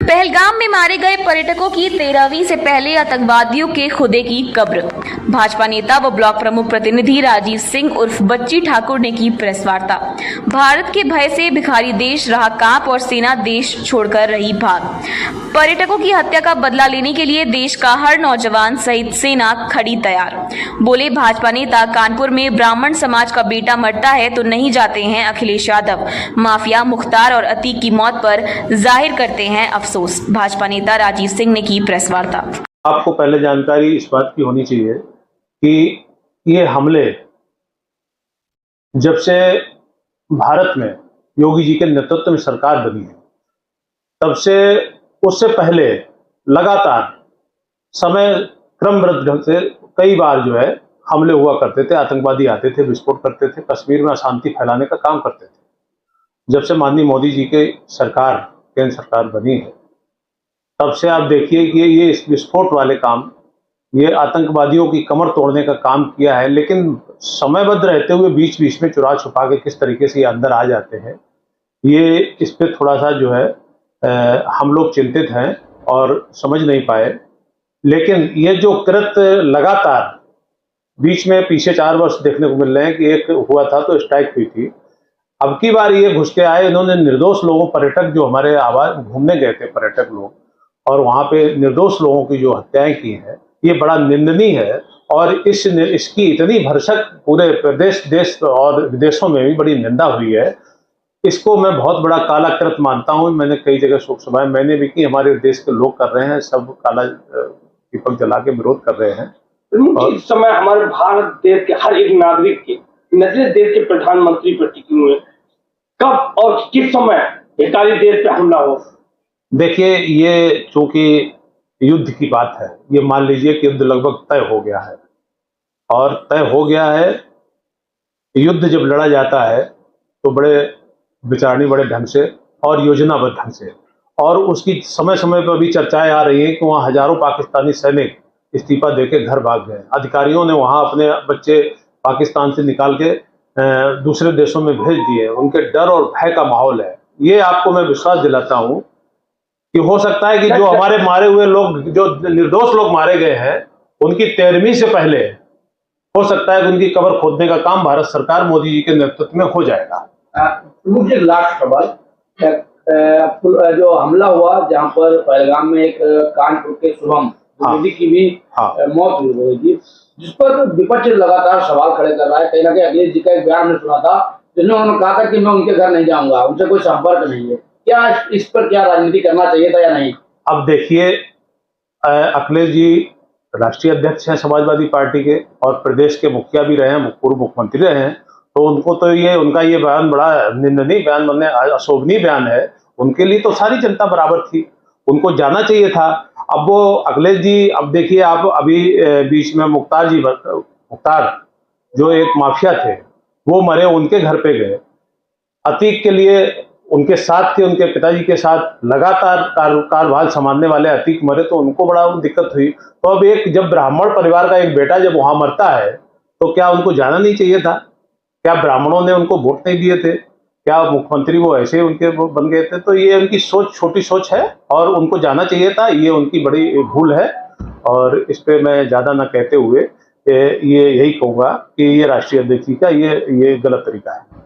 पहलगाम में मारे गए पर्यटकों की 13वीं से पहले आतंकवादियों के खुदे की कब्र। भाजपा नेता व ब्लॉक प्रमुख प्रतिनिधि राजीव सिंह उर्फ बच्ची ठाकुर ने की प्रेस वार्ता। भारत के भय से भिखारी देश रहा कांप और सेना देश छोड़कर रही भाग। पर्यटकों की हत्या का बदला लेने के लिए देश का हर नौजवान सहित सेना खड़ी तैयार। बोले भाजपा नेता, कानपुर में ब्राह्मण समाज का बेटा मरता है तो नहीं जाते हैं अखिलेश यादव। माफिया मुख्तार और अतीक की मौत पर जाहिर करते हैं अफसोस। भाजपा नेता राजीव सिंह ने की प्रेस वार्ता। आपको पहले जानकारी इस बात की होनी चाहिए कि ये हमले जब से भारत में योगी जी के नेतृत्व में सरकार बनी है तब से उससे पहले लगातार समय क्रमबद्ध ढंग से कई बार जो है हमले हुआ करते थे। आतंकवादी आते थे, विस्फोट करते थे, कश्मीर में अशांति फैलाने का काम करते थे। जब से माननीय मोदी जी के सरकार, केंद्र सरकार बनी है, तब से आप देखिए कि ये विस्फोट वाले काम, ये आतंकवादियों की कमर तोड़ने का काम किया है। लेकिन समयबद्ध रहते हुए बीच बीच में चुरा छुपा के किस तरीके से ये अंदर आ जाते हैं, ये इस पे थोड़ा सा जो है हम लोग चिंतित हैं और समझ नहीं पाए। लेकिन ये जो कृत्य लगातार बीच में पीछे 4 वर्ष देखने को मिल रहे हैं कि एक हुआ था तो स्ट्राइक हुई थी, अब की बार ये घुस के आए। इन्होंने निर्दोष लोगों, पर्यटक जो हमारे आवाज घूमने गए थे पर्यटक लोग, और वहां पे निर्दोष लोगों की जो हत्याएं की है, ये बड़ा निंदनीय है। और इसकी इतनी भरसक पूरे प्रदेश, देश और विदेशों में भी बड़ी निंदा हुई है। इसको मैं बहुत बड़ा काला कृत्य मानता हूं। मैंने कई जगह शोक सभाएं मैंने भी की, हमारे देश के लोग कर रहे हैं, सब काला दीपक जला के विरोध कर रहे हैं। और इस समय हमारे भारत देश के हर एक नागरिक के, न देश के प्रधानमंत्री पर टिके हुए, कब और किस समय भिखारी देश पे हमला हो? देखिए, ये चूंकि युद्ध की बात है, ये मान लीजिए कि युद्ध लगभग तय हो गया है। और तय हो गया है, युद्ध जब लड़ा जाता है तो बड़े विचारणी, बड़े ढंग से और योजनाबद्ध ढंग से, और उसकी समय समय पर भी चर्चाएं आ रही हैं कि वहाँ हजारों पाकिस्तानी सैनिक इस्तीफा देके घर भाग गए। अधिकारियों ने वहाँ अपने बच्चे पाकिस्तान से निकाल के दूसरे देशों में भेज दिए। उनके डर और भय का माहौल है। ये आपको मैं विश्वास दिलाता हूँ कि हो सकता है कि जो हमारे मारे हुए लोग, जो निर्दोष लोग मारे गए हैं, उनकी 13वीं से पहले हो सकता है कि उनकी कब्र खोदने का काम भारत सरकार, मोदी जी के नेतृत्व में हो जाएगा। मुझे लास्ट सवाल, जो हमला हुआ जहां पर पहलगाम में एक कानपुर के शुभम की भी मौत हुई थी, जिस पर विपक्ष लगातार सवाल खड़े कर रहा है। कहीं ना कहीं अखिलेश जी का एक बयान में सुना था जिसमें उन्होंने कहा था कि मैं उनके घर नहीं जाऊंगा, उनसे कोई संपर्क नहीं है। क्या इस पर क्या राजनीति करना चाहिए था या नहीं? अब देखिए, अखिलेश जी राष्ट्रीय अध्यक्ष हैं समाजवादी पार्टी के और प्रदेश के मुखिया भी रहे हैं, पूर्व मुख्यमंत्री रहे हैं। तो उनको तो उनका ये बयान बड़ा निंदनीय बयान, माने अशोभनीय बयान है। उनके लिए तो सारी जनता बराबर थी, उनको जाना चाहिए था। अब वो अखिलेश जी, अब देखिए आप, अभी बीच में मुख्तार जो एक माफिया थे, वो मरे, उनके घर पे गए। अतीक के लिए उनके साथ के, उनके पिताजी के साथ लगातार कारभार संभालने वाले अतीक मरे, तो उनको बड़ा दिक्कत हुई। तो अब एक जब ब्राह्मण परिवार का एक बेटा जब वहां मरता है तो क्या उनको जाना नहीं चाहिए था? क्या ब्राह्मणों ने उनको वोट नहीं दिए थे? क्या मुख्यमंत्री वो ऐसे उनके बन गए थे? तो ये उनकी सोच, छोटी सोच है और उनको जाना चाहिए था। ये उनकी बड़ी भूल है और इस पे मैं ज्यादा ना कहते हुए ये यही कहूंगा कि ये राष्ट्रीय अध्यक्ष जी का ये गलत तरीका है।